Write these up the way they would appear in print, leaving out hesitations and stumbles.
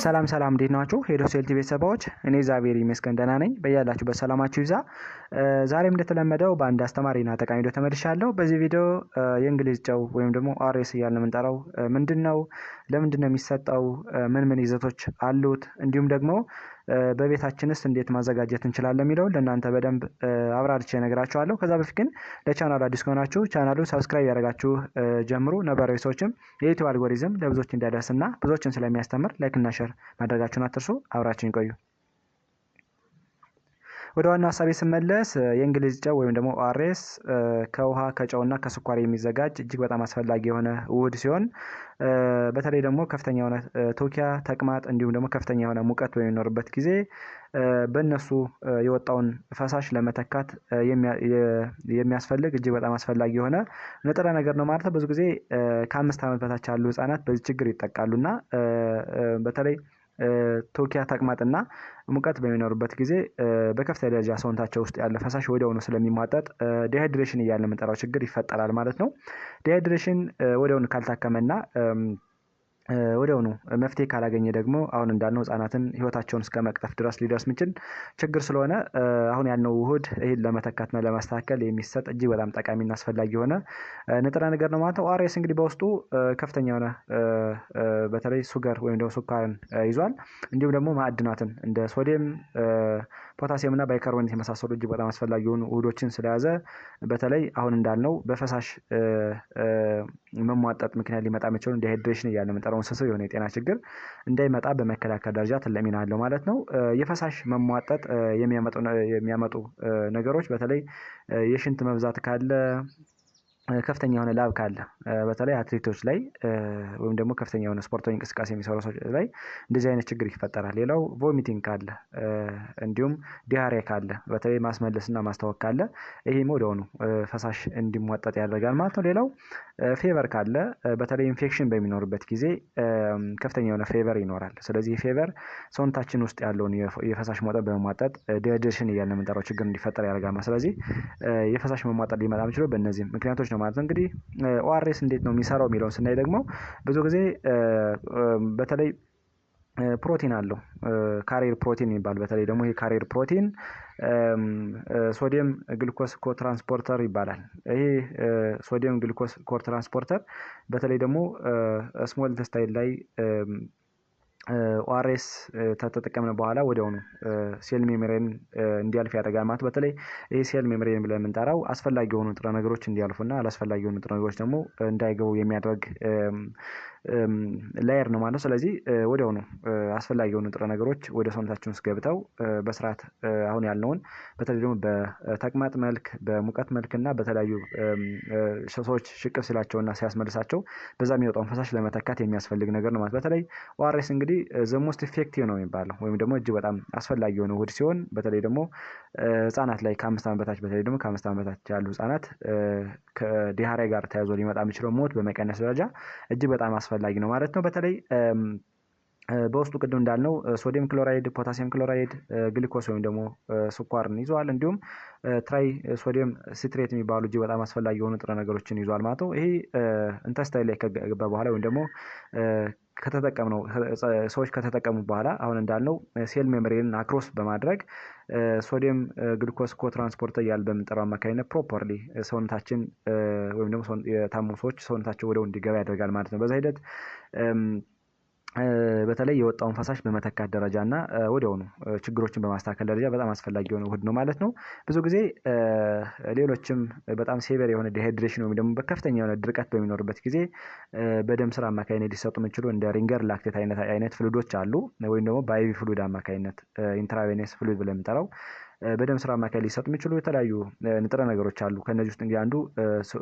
ሰላም ሰላም እንዴት ናችሁ? ሄዶስ ሄልቲ ቤተሰቦች፣ እኔ እግዚአብሔር ይመስገን ደህና ነኝ። በያላችሁበት ሰላማችሁ ይብዛ። ዛሬም እንደተለመደው በአንድ አስተማሪና ጠቃሚ ቪዲዮ ተመልሻለሁ። በዚህ ቪዲዮ የእንግሊዝ ጨው ወይም ደግሞ አርኤስ እያልን የምንጠራው ምንድነው? ለምንድነው የሚሰጠው? ምን ይዘቶች አሉት? እንዲሁም ደግሞ በቤታችንስ እንዴት ማዘጋጀት እንችላለን የሚለውን ለእናንተ በደንብ አብራርቼ እነግራችኋለሁ። ከዛ በፊት ግን ለቻናሉ አዲስ ከሆናችሁ ቻናሉን ሰብስክራይብ ያደረጋችሁ ጀምሩ። ነባራዊ ሰዎችም የዩቲዩብ አልጎሪዝም ለብዙዎች እንዲያደርስና ብዙዎችን ስለሚያስተምር ላይክና ሼር ማድረጋችሁን አትርሱ። አብራችሁን ቆዩ። ወደ ዋናው ሀሳቤ ስመለስ የእንግሊዝ ጨው ወይም ደግሞ ኦአርኤስ ከውሃ ከጨውና ከስኳር የሚዘጋጅ እጅግ በጣም አስፈላጊ የሆነ ውህድ ሲሆን በተለይ ደግሞ ከፍተኛ የሆነ ቶኪያ፣ ተቅማጥ እንዲሁም ደግሞ ከፍተኛ የሆነ ሙቀት በሚኖርበት ጊዜ በእነሱ የወጣውን ፈሳሽ ለመተካት የሚያስፈልግ እጅግ በጣም አስፈላጊ የሆነ ንጥረ ነገር ነው ማለት ነው። ብዙ ጊዜ ከ5 ዓመት በታች ያሉ ህጻናት በዚህ ችግር ይጠቃሉና በተለይ ቶኪያ፣ ተቅማጥና ሙቀት በሚኖርበት ጊዜ በከፍተኛ ደረጃ ሰውነታቸው ውስጥ ያለ ፈሳሽ ወዲያውኑ ስለሚሟጠጥ ዲሃይድሬሽን እያለ የምንጠራው ችግር ይፈጠራል ማለት ነው። ዲሃይድሬሽን ወዲያውኑ ካልታከመና ወዲያውኑ መፍትሄ ካላገኘ ደግሞ አሁን እንዳልነው ህጻናትን ህይወታቸውን እስከ መቅጠፍ ድረስ ሊደርስ የሚችል ችግር ስለሆነ አሁን ያልነው ውህድ ይህን ለመተካትና ለማስተካከል የሚሰጥ እጅግ በጣም ጠቃሚና አስፈላጊ የሆነ ንጥረ ነገር ነው ማለት ነው። ኦአርኤስ እንግዲህ በውስጡ ከፍተኛ የሆነ በተለይ ሱገር ወይም ደግሞ ስኳርን ይዟል። እንዲሁም ደግሞ ማዕድናትን እንደ ሶዲየም፣ ፖታሲየም እና ባይካርቦኔት የመሳሰሉ እጅግ በጣም አስፈላጊ የሆኑ ውህዶችን ስለያዘ በተለይ አሁን እንዳልነው በፈሳሽ መሟጠጥ ምክንያት ሊመጣ የሚችለውን ዲሃይድሬሽን እያለ የምንጠራውን ስብስብ የሆነ የጤና ችግር እንዳይመጣ በመከላከል ደረጃ ትልቅ ሚና አለው ማለት ነው። የፈሳሽ መሟጠጥ የሚያመጡ ነገሮች በተለይ የሽንት መብዛት ካለ፣ ከፍተኛ የሆነ ላብ ካለ በተለይ አትሌቶች ላይ ወይም ደግሞ ከፍተኛ የሆነ ስፖርታዊ እንቅስቃሴ የሚሰሩ ሰዎች ላይ እንደዚህ አይነት ችግር ይፈጠራል። ሌላው ቮሚቲንግ ካለ እንዲሁም ዲያሪያ ካለ በተለይ ማስመለስና ማስታወክ ካለ ይሄም ወዲያውኑ ፈሳሽ እንዲሟጠጥ ያደርጋል ማለት ነው። ሌላው ፌቨር ካለ በተለይ ኢንፌክሽን በሚኖርበት ጊዜ ከፍተኛ የሆነ ፌቨር ይኖራል። ስለዚህ ፌቨር ሰውነታችን ውስጥ ያለውን የፈሳሽ መጠን በመሟጠጥ ዲሃይድሬሽን እያልን የምንጠራው ችግር እንዲፈጠር ያደርጋል። ስለዚህ የፈሳሽ መሟጠጥ ሊመጣ የሚችለው በእነዚህም ምክንያቶች ነው ማለት ነው። እንግዲህ ኦአርኤስ እንዴት ነው የሚሰራው የሚለውን ስናይ ደግሞ ብዙ ጊዜ በተለይ ፕሮቲን አለው፣ ካሪር ፕሮቲን የሚባል በተለይ ደግሞ ይሄ ካሪር ፕሮቲን ሶዲየም ግሉኮስ ኮትራንስፖርተር ይባላል። ይሄ ሶዲየም ግሉኮስ ኮትራንስፖርተር በተለይ ደግሞ ስሞል ኢንተስታይን ላይ ኦአርኤስ ተጠቀምን በኋላ ወዲያውኑ ሴል ሜምብሬን እንዲያልፍ ያደርጋል ማለት በተለይ ይሄ ሴል ሜምብሬን ብለን የምንጠራው አስፈላጊ የሆኑ ንጥረ ነገሮች እንዲያልፉና አላስፈላጊ የሆኑ ንጥረ ነገሮች ደግሞ እንዳይገቡ የሚያደርግ ላየር ነው ማለት። ስለዚህ ወዲያውኑ አስፈላጊ የሆኑ ንጥረ ነገሮች ወደ ሰውነታችን ውስጥ ገብተው በስርዓት አሁን ያልነውን በተለይ ደግሞ በተቅማጥ መልክ፣ በሙቀት መልክና በተለያዩ ሰዎች ሽቅብ ሲላቸውና ሲያስመልሳቸው በዛ የሚወጣውን ፈሳሽ ለመተካት የሚያስፈልግ ነገር ነው ማለት። በተለይ ኦአርኤስ እንግዲህ ዘ ሞስት ኢፌክቲቭ ነው የሚባለው ወይም ደግሞ እጅግ በጣም አስፈላጊ የሆነ ውህድ ሲሆን በተለይ ደግሞ ህጻናት ላይ ከ5 ዓመት በታች በተለይ ደግሞ ከ5 ዓመት በታች ያሉ ህጻናት ከዲሃሪያ ጋር ተያይዞ ሊመጣ የሚችለው ሞት በመቀነስ ደረጃ እጅግ በጣም አስፈላጊ ነው ማለት ነው። በተለይ በውስጡ ቅድም እንዳልነው ሶዲየም ክሎራይድ፣ ፖታሲየም ክሎራይድ፣ ግሉኮስ ወይም ደግሞ ስኳርን ይዟል። እንዲሁም ትራይ ሶዲየም ሲትሬት የሚባሉ እጅግ በጣም አስፈላጊ የሆኑ ንጥረ ነገሮችን ይዟል ማለት ነው። ይሄ ኢንተስታይን ላይ ከገባ በኋላ ወይም ደግሞ ከተጠቀምነው ሰዎች ከተጠቀሙ በኋላ አሁን እንዳልነው ሴል ሜምብሬንን አክሮስ በማድረግ ሶዲየም ግሉኮስ ኮትራንስፖርተር እያልን በምንጠራው አማካኝነት ፕሮፐርሊ ሰውነታችን ወይም ደግሞ የታመሙ ሰዎች ሰውነታቸው ወዲያው እንዲገባ ያደርጋል ማለት ነው። በዛ ሂደት በተለይ የወጣውን ፈሳሽ በመተካት ደረጃ እና ወዲያውኑ ችግሮችን በማስተካከል ደረጃ በጣም አስፈላጊ የሆነ ውህድ ነው ማለት ነው። ብዙ ጊዜ ሌሎችም በጣም ሴቨር የሆነ ዲሃይድሬሽን ወይም ደግሞ በከፍተኛ የሆነ ድርቀት በሚኖርበት ጊዜ በደም ስር አማካኝነት ሊሰጡ የሚችሉ እንደ ሪንገር ላክቴት አይነት ፍሉዶች አሉ። ወይም ደግሞ በአይቪ ፍሉድ አማካኝነት ኢንትራቬነስ ፍሉድ ብለን የምንጠራው በደም ስር አማካይ ሊሰጡ የሚችሉ የተለያዩ ንጥረ ነገሮች አሉ። ከነዚህ ውስጥ እንግዲህ አንዱ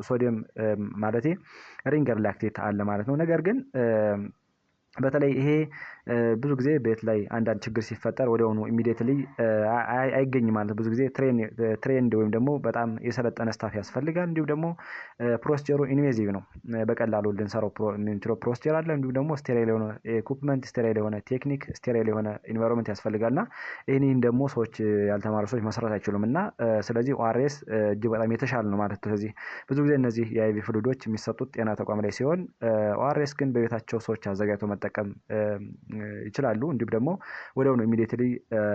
ሶዲየም ማለቴ ሪንገር ላክቴት አለ ማለት ነው። ነገር ግን በተለይ ይሄ ብዙ ጊዜ ቤት ላይ አንዳንድ ችግር ሲፈጠር ወዲያውኑ ኢሚዲየትሊ አይገኝም ማለት ነው። ብዙ ጊዜ ትሬንድ ወይም ደግሞ በጣም የሰለጠነ ስታፍ ያስፈልጋል። እንዲሁም ደግሞ ፕሮሲጀሩ ኢንቬዚቭ ነው፣ በቀላሉ ልንሰራው የምንችለው ፕሮሲጀር አለ። እንዲሁም ደግሞ ስቴራይል የሆነ ኢኩፕመንት፣ ስቴራይል የሆነ ቴክኒክ፣ ስቴራይል የሆነ ኢንቫይሮንመንት ያስፈልጋልና ይህን ደግሞ ሰዎች ያልተማሩ ሰዎች መስራት አይችሉም እና ስለዚህ ኦአርኤስ እጅግ በጣም የተሻለ ነው ማለት ነው። ስለዚህ ብዙ ጊዜ እነዚህ የአይቪ ፍሉዶች የሚሰጡት ጤና ተቋም ላይ ሲሆን ኦአርኤስ ግን በቤታቸው ሰዎች አዘጋጅተው መጠቀም ይችላሉ። እንዲሁም ደግሞ ወዲያውኑ ኢሚዲየትሊ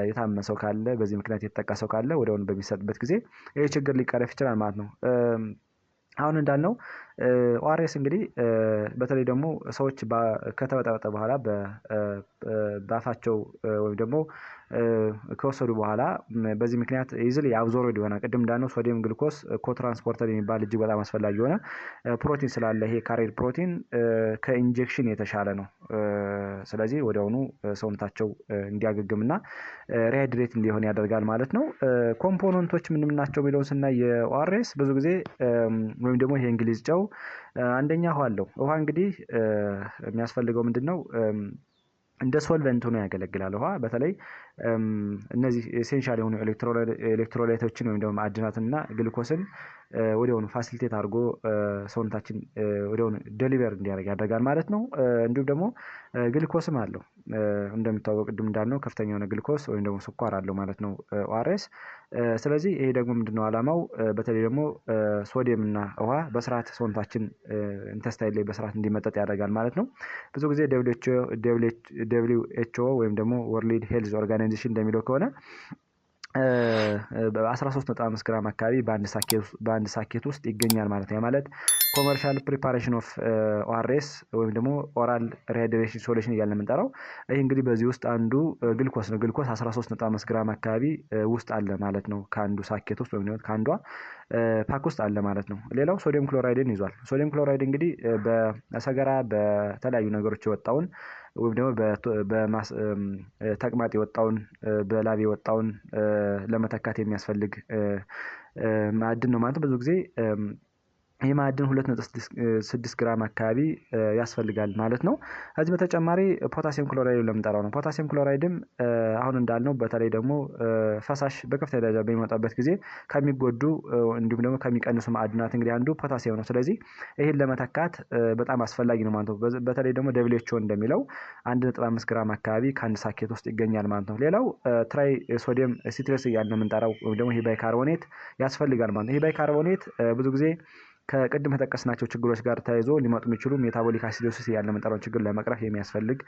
የታመመ ሰው ካለ በዚህ ምክንያት የተጠቃ ሰው ካለ ወዲያውኑ በሚሰጥበት ጊዜ ይህ ችግር ሊቀረፍ ይችላል ማለት ነው። አሁን እንዳልነው ኦአርኤስ እንግዲህ በተለይ ደግሞ ሰዎች ከተበጠበጠ በኋላ በአፋቸው ወይም ደግሞ ከወሰዱ በኋላ በዚህ ምክንያት ኢዝሊ አብዞርብድ ይሆናል። ቅድም እንዳልነው ሶዲየም ግሉኮስ ኮትራንስፖርተር የሚባል እጅግ በጣም አስፈላጊ የሆነ ፕሮቲን ስላለ ይሄ ካሪየር ፕሮቲን ከኢንጀክሽን የተሻለ ነው። ስለዚህ ወዲያውኑ ሰውነታቸው እንዲያገግምና ሪሃይድሬት እንዲሆን ያደርጋል ማለት ነው። ኮምፖነንቶች ምንም ናቸው የሚለውን ስናይ የኦአርኤስ ብዙ ጊዜ ወይም ደግሞ ይሄ እንግሊዝ ጨው አንደኛ ውሃ አለው። ውሃ እንግዲህ የሚያስፈልገው ምንድነው? እንደ ሶልቨንት ሆኖ ያገለግላል። ውሃ በተለይ እነዚህ ኤሴንሻል የሆኑ ኤሌክትሮላይቶችን ወይም ደግሞ ማዕድናትንና ግሉኮስን ወዲያውኑ ፋሲሊቴት አድርጎ ሰውነታችን ወዲያውኑ ዴሊቨር እንዲያደርግ ያደርጋል ማለት ነው። እንዲሁም ደግሞ ግሉኮስም አለው። እንደሚታወቅ ቅድም እንዳልነው ከፍተኛ የሆነ ግሉኮስ ወይም ደግሞ ስኳር አለው ማለት ነው ኦአርኤስ። ስለዚህ ይሄ ደግሞ ምንድነው ዓላማው? በተለይ ደግሞ ሶዲየም እና ውሃ በስርዓት ሰውነታችን ኢንተስታይን ላይ በስርዓት እንዲመጠጥ ያደርጋል ማለት ነው። ብዙ ጊዜ ደብሊው ኤች ኦ ወይም ደግሞ ወርልድ ሄልዝ ኦርጋናይዜሽን እንደሚለው ከሆነ 13.5 ግራም አካባቢ በአንድ ሳኬት ውስጥ ይገኛል ማለት ነው። ያ ማለት ኮመርሻል ፕሪፓሬሽን ኦፍ ኦአርኤስ ወይም ደግሞ ኦራል ሪሃይድሬሽን ሶሉሽን እያልን የምንጠራው ይህ እንግዲህ በዚህ ውስጥ አንዱ ግልኮስ ነው። ግልኮስ 13.5 ግራም አካባቢ ውስጥ አለ ማለት ነው። ከአንዱ ሳኬት ውስጥ ወይም ደግሞ ከአንዷ ፓክ ውስጥ አለ ማለት ነው። ሌላው ሶዲየም ክሎራይድን ይዟል። ሶዲየም ክሎራይድ እንግዲህ በሰገራ በተለያዩ ነገሮች የወጣውን ወይም ደግሞ ተቅማጥ የወጣውን በላብ የወጣውን ለመተካት የሚያስፈልግ ማዕድን ነው ማለት ነው። ብዙ ጊዜ ይህ ማዕድን 2.6 ግራም አካባቢ ያስፈልጋል ማለት ነው። ከዚህ በተጨማሪ ፖታሲየም ክሎራይድ ለምንጠራው ነው። ፖታሲየም ክሎራይድም አሁን እንዳልነው በተለይ ደግሞ ፈሳሽ በከፍተኛ ደረጃ በሚመጣበት ጊዜ ከሚጎዱ እንዲሁም ደግሞ ከሚቀንሱ ማዕድናት እንግዲህ አንዱ ፖታሲየም ነው። ስለዚህ ይህን ለመተካት በጣም አስፈላጊ ነው ማለት ነው። በተለይ ደግሞ ደብሊው ኤች ኦ እንደሚለው 1.5 ግራም አካባቢ ከአንድ ሳኬት ውስጥ ይገኛል ማለት ነው። ሌላው ትራይ ሶዲየም ሲትሬስ እያልን የምንጠራው ወይም ደግሞ ይህ ባይካርቦኔት ያስፈልጋል ማለት ነው። ይህ ባይካርቦኔት ብዙ ጊዜ ከቅድም ከጠቀስናቸው ችግሮች ጋር ተያይዞ ሊመጡ የሚችሉ ሜታቦሊክ አሲዶሲስ ያለ የምንጠራውን ችግር ለመቅረፍ የሚያስፈልግ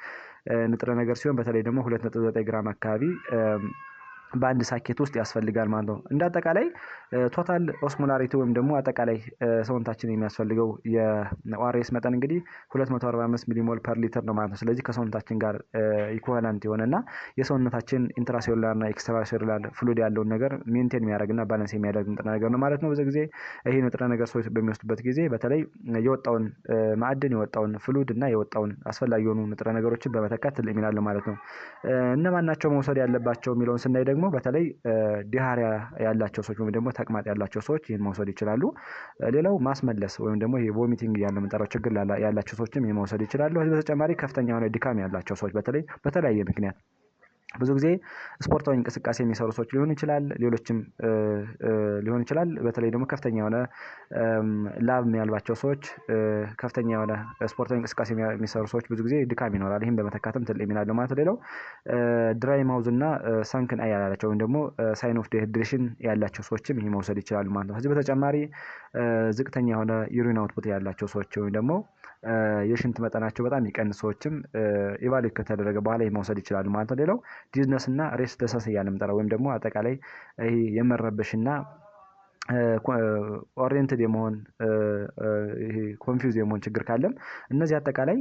ንጥረ ነገር ሲሆን በተለይ ደግሞ 2.9 ግራም አካባቢ በአንድ ሳኬት ውስጥ ያስፈልጋል ማለት ነው። እንደ አጠቃላይ ቶታል ኦስሞላሪቲ ወይም ደግሞ አጠቃላይ ሰውነታችን የሚያስፈልገው የኦአርኤስ መጠን እንግዲህ 245 ሚሊሞል ፐር ሊትር ነው ማለት ነው። ስለዚህ ከሰውነታችን ጋር ኢኩቫላንት የሆነና የሰውነታችን ኢንትራሴሉላርና ኤክስትራሴሉላር ፍሉድ ያለውን ነገር ሜንቴን የሚያደርግና ባላንስ የሚያደርግ ንጥረ ነገር ነው ማለት ነው። ብዙ ጊዜ ይሄ ንጥረ ነገር ሰዎች በሚወስዱበት ጊዜ በተለይ የወጣውን ማዕድን የወጣውን ፍሉድ እና የወጣውን አስፈላጊ የሆኑ ንጥረ ነገሮችን በመተካት ትልቅ ሚና አለው ማለት ነው። እነማን ናቸው መውሰድ ያለባቸው የሚለውን ስናይ ደግሞ በተለይ ዲሃሪያ ያላቸው ሰዎች ወይም ደግሞ ተቅማጥ ያላቸው ሰዎች ይህን መውሰድ ይችላሉ። ሌላው ማስመለስ ወይም ደግሞ ይሄ ቮሚቲንግ ያለ የምንጠራው ችግር ያላቸው ሰዎችም ይህን መውሰድ ይችላሉ። ከዚህ በተጨማሪ ከፍተኛ የሆነ ድካም ያላቸው ሰዎች በተለይ በተለያየ ምክንያት ብዙ ጊዜ ስፖርታዊ እንቅስቃሴ የሚሰሩ ሰዎች ሊሆን ይችላል፣ ሌሎችም ሊሆን ይችላል። በተለይ ደግሞ ከፍተኛ የሆነ ላብ ያልባቸው ሰዎች፣ ከፍተኛ የሆነ ስፖርታዊ እንቅስቃሴ የሚሰሩ ሰዎች ብዙ ጊዜ ድካም ይኖራል። ይህም በመተካትም ትልቅ ሚና አለው ማለት ነው። ሌላው ድራይ ማውዝ እና ሳንክን አይ ያላቸው ወይም ደግሞ ሳይን ኦፍ ዲሃይድሬሽን ያላቸው ሰዎችም ይህ መውሰድ ይችላሉ ማለት ነው። ከዚህ በተጨማሪ ዝቅተኛ የሆነ ዩሪን አውትፑት ያላቸው ሰዎች ወይም ደግሞ የሽንት መጠናቸው በጣም የሚቀንስ ሰዎችም ኢቫሉዌት ከተደረገ በኋላ ይህ መውሰድ ይችላሉ ማለት ነው። ሌላው ዲዝነስ እና ሬስትለስነስ እያልን የምንጠራው ወይም ደግሞ አጠቃላይ ይሄ የመረበሽና ኦሪየንትድ የመሆን ይሄ ኮንፊውዝ የመሆን ችግር ካለም እነዚህ አጠቃላይ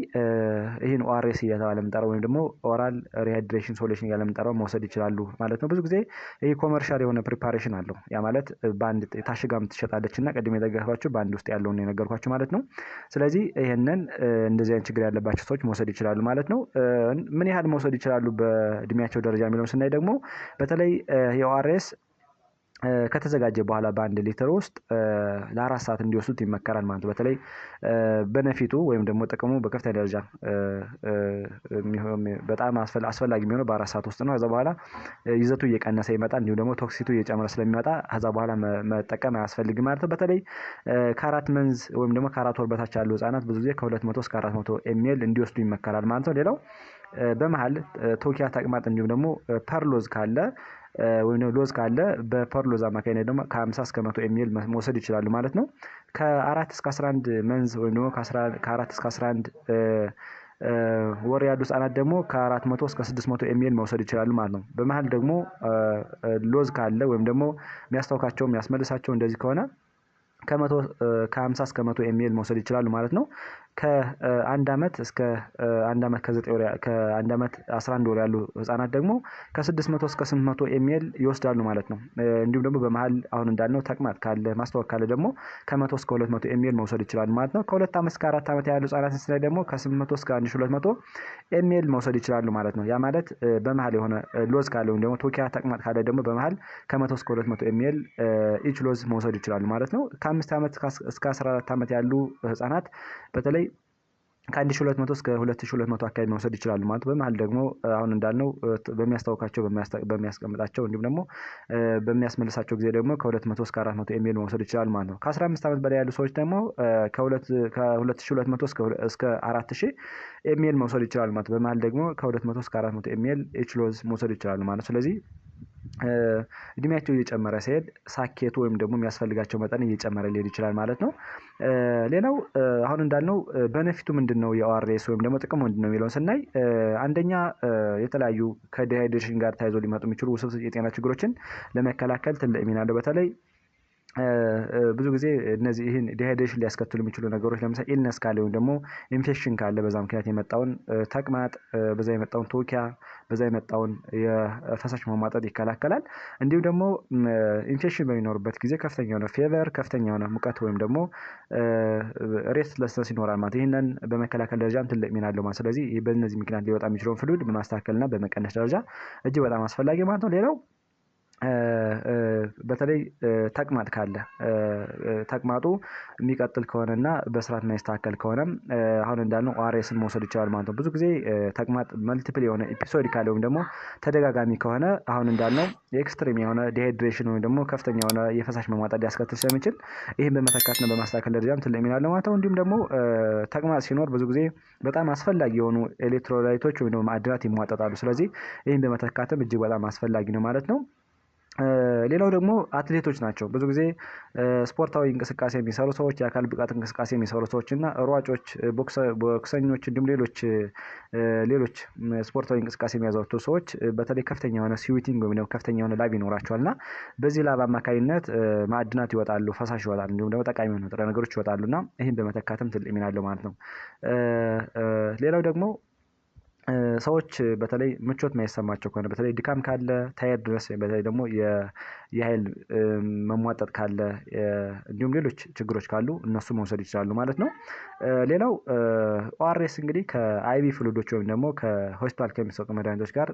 ይህን ኦአርኤስ እየተባለ የምንጠራው ወይም ደግሞ ኦራል ሪሃይድሬሽን ሶሉሽን እያልን የምንጠራው መውሰድ ይችላሉ ማለት ነው። ብዙ ጊዜ ይህ ኮመርሻል የሆነ ፕሪፓሬሽን አለው። ያ ማለት በአንድ ታሽጋ የምትሸጣለች እና ቅድም የጠቀስኳችሁ በአንድ ውስጥ ያለውን የነገርኳችሁ ማለት ነው። ስለዚህ ይህንን እንደዚህ አይነት ችግር ያለባቸው ሰዎች መውሰድ ይችላሉ ማለት ነው። ምን ያህል መውሰድ ይችላሉ በእድሜያቸው ደረጃ የሚለውን ስናይ ደግሞ በተለይ የኦአርኤስ ከተዘጋጀ በኋላ በአንድ ሊትር ውስጥ ለ4 ሰዓት እንዲወስዱት ይመከራል ማለት ነው። በተለይ በነፊቱ ወይም ደግሞ ጥቅሙ በከፍተኛ ደረጃ በጣም አስፈላጊ የሚሆነው በ4 ሰዓት ውስጥ ነው። ከዛ በኋላ ይዘቱ እየቀነሰ ይመጣል፣ እንዲሁም ደግሞ ቶክሲቱ እየጨመረ ስለሚመጣ ከዛ በኋላ መጠቀም አያስፈልግም ማለት ነው። በተለይ ከ4 መንዝ ወይም ደግሞ ከ4 ወር በታች ያሉ ህጻናት ብዙ ጊዜ ከ200 እስከ 400 ኤምኤል እንዲወስዱ ይመከራል ማለት ነው። ሌላው በመሀል ቶኪያ ተቅማጥ እንዲሁም ደግሞ ፐርሎዝ ካለ ወይም ሎዝ ካለ በፐርሎዝ አማካኝነት ደግሞ ከ50 እስከ 100 ኤምኤል መውሰድ ይችላሉ ማለት ነው። ከ4 እስከ 11 መንዝ ወይም ደግሞ ከ4 እስከ 11 ወር ያሉ ህጻናት ደግሞ ከ400 እስከ 600 ኤምኤል መውሰድ ይችላሉ ማለት ነው። በመሀል ደግሞ ሎዝ ካለ ወይም ደግሞ የሚያስታውካቸው የሚያስመልሳቸው እንደዚህ ከሆነ ከ50 እስከ 100 ኤምኤል መውሰድ ይችላሉ ማለት ነው። ከአንድ ዓመት እስከ አንድ ዓመት ከአንድ ዓመት 11 ወር ያሉ ህጻናት ደግሞ ከ600 እስከ 800 ኤምኤል ይወስዳሉ ማለት ነው። እንዲሁም ደግሞ በመሀል አሁን እንዳልነው ተቅማጥ ካለ ማስታወክ ካለ ደግሞ ከ100 እስከ 200 ኤምኤል መውሰድ ይችላሉ ማለት ነው። ከ2 ዓመት እስከ 4 ዓመት ያሉ ህጻናትን ስናይ ደግሞ ከ800 እስከ 1200 ኤምኤል መውሰድ ይችላሉ ማለት ነው። ያ ማለት በመሀል የሆነ ሎዝ ካለ ወይም ደግሞ ቶኪያ ተቅማጥ ካለ ደግሞ በመሀል ከ100 እስከ 200 ኤምኤል ኢች ሎዝ መውሰድ ይችላሉ ማለት ነው። ከ5 ዓመት እስከ 14 ዓመት ያሉ ህጻናት በተለይ ከ1200 እስከ 2200 አካባቢ መውሰድ ይችላሉ ማለት። በመሀል ደግሞ አሁን እንዳልነው በሚያስታውካቸው በሚያስቀምጣቸው እንዲሁም ደግሞ በሚያስመልሳቸው ጊዜ ደግሞ ከ200 እስከ 400 ኤምኤል መውሰድ ይችላሉ ማለት ነው። ከ15 ዓመት በላይ ያሉ ሰዎች ደግሞ ከ2200 እስከ 4000 ኤምኤል መውሰድ ይችላሉ ማለት። በመሀል ደግሞ ከ200 እስከ 400 ኤምኤል ኤች ሎዝ መውሰድ ይችላሉ ማለት። ስለዚህ እድሜያቸው እየጨመረ ሲሄድ ሳኬቱ ወይም ደግሞ የሚያስፈልጋቸው መጠን እየጨመረ ሊሄድ ይችላል ማለት ነው። ሌላው አሁን እንዳልነው በነፊቱ ምንድነው የኦአርኤስ ወይም ደግሞ ጥቅሙ ምንድነው የሚለውን ስናይ አንደኛ የተለያዩ ከዲሃይድሬሽን ጋር ተያይዞ ሊመጡ የሚችሉ ውስብስብ የጤና ችግሮችን ለመከላከል ትልቅ ሚና አለው። በተለይ ብዙ ጊዜ እነዚህ ይህን ዲሃይድሬሽን ሊያስከትሉ የሚችሉ ነገሮች ለምሳሌ ኢልነስ ካለ ወይም ደግሞ ኢንፌክሽን ካለ በዛ ምክንያት የመጣውን ተቅማጥ፣ በዛ የመጣውን ቶኪያ፣ በዛ የመጣውን የፈሳሽ መሟጠጥ ይከላከላል። እንዲሁም ደግሞ ኢንፌክሽን በሚኖርበት ጊዜ ከፍተኛ የሆነ ፌቨር፣ ከፍተኛ የሆነ ሙቀት ወይም ደግሞ ሬስትለስነስ ይኖራል ማለት ይህንን በመከላከል ደረጃም ትልቅ ሚና አለው ማለት። ስለዚህ በእነዚህ ምክንያት ሊወጣ የሚችለውን ፍሉድ በማስተካከልና በመቀነስ ደረጃ እጅግ በጣም አስፈላጊ ማለት ነው። ሌላው በተለይ ተቅማጥ ካለ ተቅማጡ የሚቀጥል ከሆነና በስርዓት የማይስተካከል ከሆነም አሁን እንዳልነው ኦአርኤስን መውሰድ ይችላል ማለት ነው። ብዙ ጊዜ ተቅማጥ መልቲፕል የሆነ ኤፒሶዲካል ወይም ደግሞ ተደጋጋሚ ከሆነ አሁን እንዳልነው የኤክስትሪም የሆነ ዲሃይድሬሽን ወይም ደግሞ ከፍተኛ የሆነ የፈሳሽ መሟጠጥ ሊያስከትል ስለሚችል ይህን በመተካትና በማስተካከል ደረጃም ትልቅ ሚና አለው ማለት ነው። እንዲሁም ደግሞ ተቅማጥ ሲኖር ብዙ ጊዜ በጣም አስፈላጊ የሆኑ ኤሌክትሮላይቶች ወይም ደግሞ ማዕድናት ይሟጠጣሉ። ስለዚህ ይህን በመተካትም እጅግ በጣም አስፈላጊ ነው ማለት ነው። ሌላው ደግሞ አትሌቶች ናቸው። ብዙ ጊዜ ስፖርታዊ እንቅስቃሴ የሚሰሩ ሰዎች፣ የአካል ብቃት እንቅስቃሴ የሚሰሩ ሰዎች እና ሯጮች፣ ቦክሰኞች እንዲሁም ሌሎች ስፖርታዊ እንቅስቃሴ የሚያዘወትሩ ሰዎች በተለይ ከፍተኛ የሆነ ስዊቲንግ ወይም ደግሞ ከፍተኛ የሆነ ላብ ይኖራቸዋል እና በዚህ ላብ አማካኝነት ማዕድናት ይወጣሉ፣ ፈሳሽ ይወጣሉ፣ እንዲሁም ደግሞ ጠቃሚ የሆኑ ንጥረ ነገሮች ይወጣሉ እና ይህን በመተካትም ትልቅ ሚና አለው ማለት ነው። ሌላው ደግሞ ሰዎች በተለይ ምቾት የማይሰማቸው ከሆነ በተለይ ድካም ካለ ታየርድነስ በተለይ ደግሞ የኃይል መሟጠጥ ካለ እንዲሁም ሌሎች ችግሮች ካሉ እነሱ መውሰድ ይችላሉ ማለት ነው። ሌላው ኦአርኤስ እንግዲህ ከአይቪ ፍሉዶች ወይም ደግሞ ከሆስፒታል ከሚሰጡ መድኃኒቶች ጋር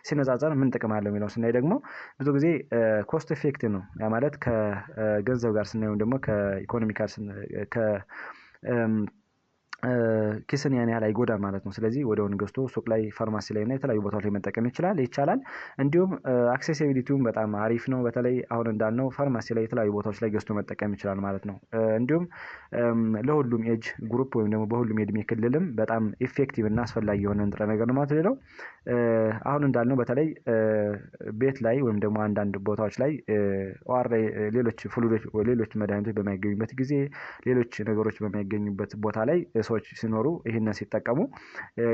ሲነጻጸር ምን ጥቅም አለው የሚለው ስናይ ደግሞ ብዙ ጊዜ ኮስት ኢፌክቲቭ ነው። ያ ማለት ከገንዘብ ጋር ስናይ ወይም ደግሞ ከኢኮኖሚ ጋር ኪስን ያን ያህል አይጎዳም ማለት ነው። ስለዚህ ወዲያውኑ ገዝቶ ሱቅ ላይ፣ ፋርማሲ ላይ እና የተለያዩ ቦታዎች ላይ መጠቀም ይቻላል። እንዲሁም አክሴሲቢሊቲውም በጣም አሪፍ ነው። በተለይ አሁን እንዳልነው ፋርማሲ ላይ የተለያዩ ቦታዎች ላይ ገዝቶ መጠቀም ይችላል ማለት ነው። እንዲሁም ለሁሉም ኤጅ ግሩፕ ወይም ደግሞ በሁሉም የእድሜ ክልልም በጣም ኢፌክቲቭ እና አስፈላጊ የሆነ ንጥረ ነገር ነው ማለት ነው። አሁን እንዳልነው በተለይ ቤት ላይ ወይም ደግሞ አንዳንድ ቦታዎች ላይ ሌሎች ፍሉዶች፣ ሌሎች መድኃኒቶች በማይገኙበት ጊዜ፣ ሌሎች ነገሮች በማይገኙበት ቦታ ላይ ሰዎች ሲኖሩ ይህንን ሲጠቀሙ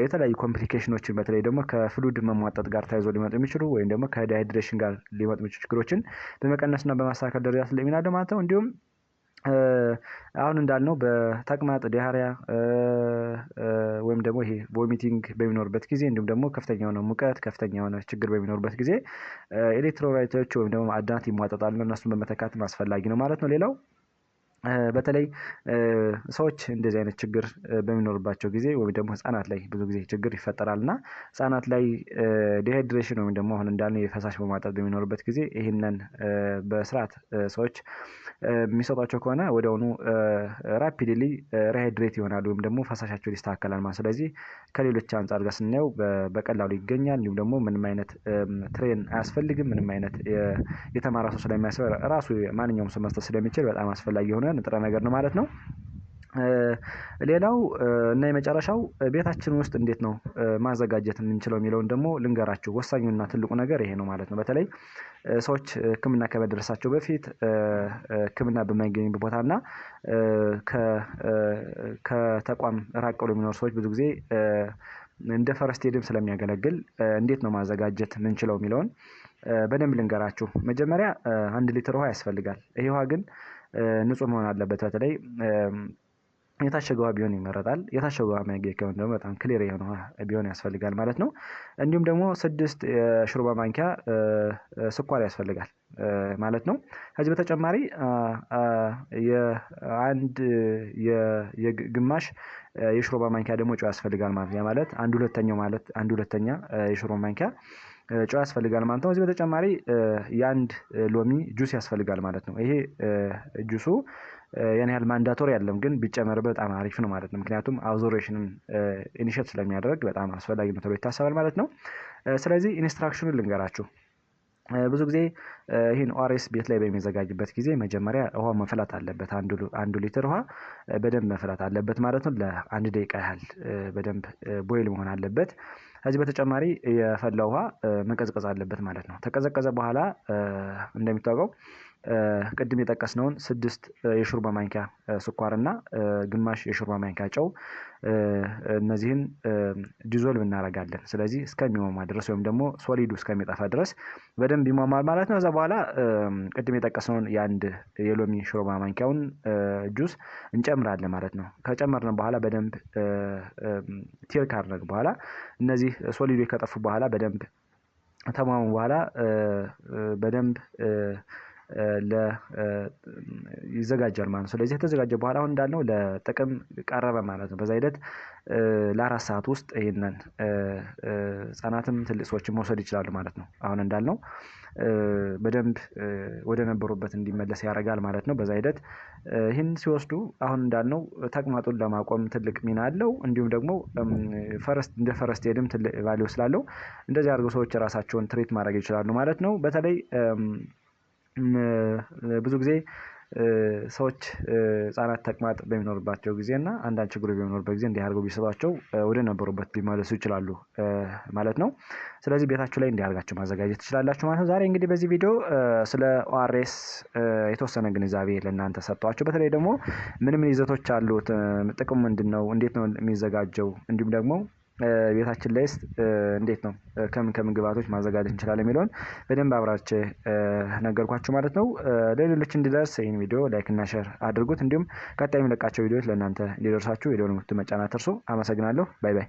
የተለያዩ ኮምፕሊኬሽኖችን በተለይ ደግሞ ከፍሉድ መሟጠጥ ጋር ተያይዞ ሊመጡ የሚችሉ ወይም ደግሞ ከዲሃይድሬሽን ጋር ሊመጡ የሚችሉ ችግሮችን በመቀነስና በማስተካከል ደረጃ ትልቅ ሚና አለው ማለት ነው። እንዲሁም አሁን እንዳልነው በተቅማጥ ዲያሪያ ወይም ደግሞ ይሄ ቮሚቲንግ በሚኖርበት ጊዜ እንዲሁም ደግሞ ከፍተኛ የሆነ ሙቀት፣ ከፍተኛ የሆነ ችግር በሚኖርበት ጊዜ ኤሌክትሮላይቶች ወይም ደግሞ ማዕድናት ይሟጠጣሉ። እነሱን በመተካትም አስፈላጊ ነው ማለት ነው። ሌላው በተለይ ሰዎች እንደዚህ አይነት ችግር በሚኖርባቸው ጊዜ ወይም ደግሞ ህጻናት ላይ ብዙ ጊዜ ችግር ይፈጠራል እና ህጻናት ላይ ዲሃይድሬሽን ወይም ደግሞ አሁን እንዳልነው የፈሳሽ መሟጠጥ በሚኖርበት ጊዜ ይህንን በስርዓት ሰዎች የሚሰጧቸው ከሆነ ወዲያውኑ ራፒድሊ ሪሃይድሬት ይሆናሉ ወይም ደግሞ ፈሳሻቸው ይስተካከላል ማለት። ስለዚህ ከሌሎች አንጻር ጋር ስናየው በቀላሉ ይገኛል። እንዲሁም ደግሞ ምንም አይነት ትሬን አያስፈልግም። ምንም አይነት የተማረ ሰው ስለሚያስፈልግ ራሱ ማንኛውም ሰው መስጠት ስለሚችል በጣም አስፈላጊ የሆነ ንጥረ ነገር ነው ማለት ነው። ሌላው እና የመጨረሻው ቤታችን ውስጥ እንዴት ነው ማዘጋጀት የምንችለው የሚለውን ደግሞ ልንገራችሁ። ወሳኙና ትልቁ ነገር ይሄ ነው ማለት ነው። በተለይ ሰዎች ሕክምና ከመድረሳቸው በፊት ሕክምና በማይገኝበት ቦታ እና ከተቋም ራቅ ብሎ የሚኖሩ ሰዎች ብዙ ጊዜ እንደ ፈረስት ኤድም ስለሚያገለግል እንዴት ነው ማዘጋጀት የምንችለው የሚለውን በደንብ ልንገራችሁ። መጀመሪያ 1 ሊትር ውሃ ያስፈልጋል። ይሄ ውሃ ግን ንጹህ መሆን አለበት። በተለይ የታሸገ ውሃ ቢሆን ይመረጣል። የታሸገ ውሃ የማይገኝ ከሆነ ደግሞ በጣም ክሊር የሆነ ውሃ ቢሆን ያስፈልጋል ማለት ነው። እንዲሁም ደግሞ 6 የሾርባ ማንኪያ ስኳር ያስፈልጋል ማለት ነው። ከዚህ በተጨማሪ የአንድ የግማሽ የሾርባ ማንኪያ ደግሞ ጨው ያስፈልጋል ማለት ነው። ያ ማለት 1/2 የሾርባ ማንኪያ ጨው ያስፈልጋል ማለት ነው። ከዚህ በተጨማሪ የአንድ ሎሚ ጁስ ያስፈልጋል ማለት ነው። ይሄ ጁሱ ያን ያህል ማንዳቶሪ አይደለም፣ ግን ቢጨመርበት በጣም አሪፍ ነው ማለት ነው። ምክንያቱም አብዞርሽንን ኢኒሼት ስለሚያደርግ በጣም አስፈላጊ ነው ተብሎ ይታሰባል ማለት ነው። ስለዚህ ኢንስትራክሽኑን ልንገራችሁ። ብዙ ጊዜ ይህን ኦአርኤስ ቤት ላይ በሚዘጋጅበት ጊዜ መጀመሪያ ውሃ መፍላት አለበት። 1 ሊትር ውሃ በደንብ መፍላት አለበት ማለት ነው። ለ1 ደቂቃ ያህል በደንብ ቦይል መሆን አለበት። ከዚህ በተጨማሪ የፈላ ውሃ መቀዝቀዝ አለበት ማለት ነው። ተቀዘቀዘ በኋላ እንደሚታወቀው ቅድም የጠቀስነውን 6 የሾርባ ማንኪያ ስኳር እና ግማሽ የሾርባ ማንኪያ ጨው እነዚህን ዲዞልቭ እናደርጋለን። ስለዚህ እስከሚሟሟ ድረስ ወይም ደግሞ ሶሊዱ እስከሚጠፋ ድረስ በደንብ ይሟሟል ማለት ነው። ከዛ በኋላ ቅድም የጠቀስነውን የአንድ የሎሚ ሾርባ ማንኪያውን ጁስ እንጨምራለን ማለት ነው። ከጨመርን በኋላ በደንብ ቲር ካደረግን በኋላ እነዚህ ሶሊዱ ከጠፉ በኋላ በደንብ ተሟሙ በኋላ በደንብ ይዘጋጃል ማለት ነው። ስለዚህ የተዘጋጀ በኋላ አሁን እንዳልነው ለጥቅም ቀረበ ማለት ነው። በዛ ሂደት ለ4 ሰዓት ውስጥ ይሄንን ህጻናትም ትልቅ ሰዎችም መውሰድ ይችላሉ ማለት ነው። አሁን እንዳልነው በደንብ ወደ ነበሩበት እንዲመለስ ያደርጋል ማለት ነው። በዛ ሂደት ይህን ሲወስዱ አሁን እንዳልነው ተቅማጡን ለማቆም ትልቅ ሚና አለው። እንዲሁም ደግሞ እንደ ፈረስት ኤድም ትልቅ ቫልዩ ስላለው እንደዚህ አድርገው ሰዎች ራሳቸውን ትሪት ማድረግ ይችላሉ ማለት ነው። በተለይ ብዙ ጊዜ ሰዎች ህጻናት ተቅማጥ በሚኖርባቸው ጊዜ እና አንዳንድ ችግሮች በሚኖርበት ጊዜ እንዲህ አድርገው ቢሰጧቸው ወደ ነበሩበት ሊመለሱ ይችላሉ ማለት ነው። ስለዚህ ቤታችሁ ላይ እንዲህ አድርጋችሁ ማዘጋጀት ትችላላችሁ ማለት ነው። ዛሬ እንግዲህ በዚህ ቪዲዮ ስለ ኦአርኤስ የተወሰነ ግንዛቤ ለእናንተ ሰጥቷችሁ፣ በተለይ ደግሞ ምን ይዘቶች አሉት፣ ጥቅሙ ምንድነው፣ እንዴት ነው የሚዘጋጀው፣ እንዲሁም ደግሞ ቤታችን ላይስ እንዴት ነው ከምን ግብአቶች ማዘጋጀት እንችላለን የሚለውን በደንብ አብራርቼ ነገርኳችሁ ማለት ነው። ለሌሎች እንዲደርስ ይህን ቪዲዮ ላይክ እና ሼር አድርጉት። እንዲሁም ቀጣይ የሚለቃቸው ቪዲዮዎች ለእናንተ እንዲደርሳችሁ የደወል ምልክቱን መጫን አትርሱ። አመሰግናለሁ። ባይ ባይ።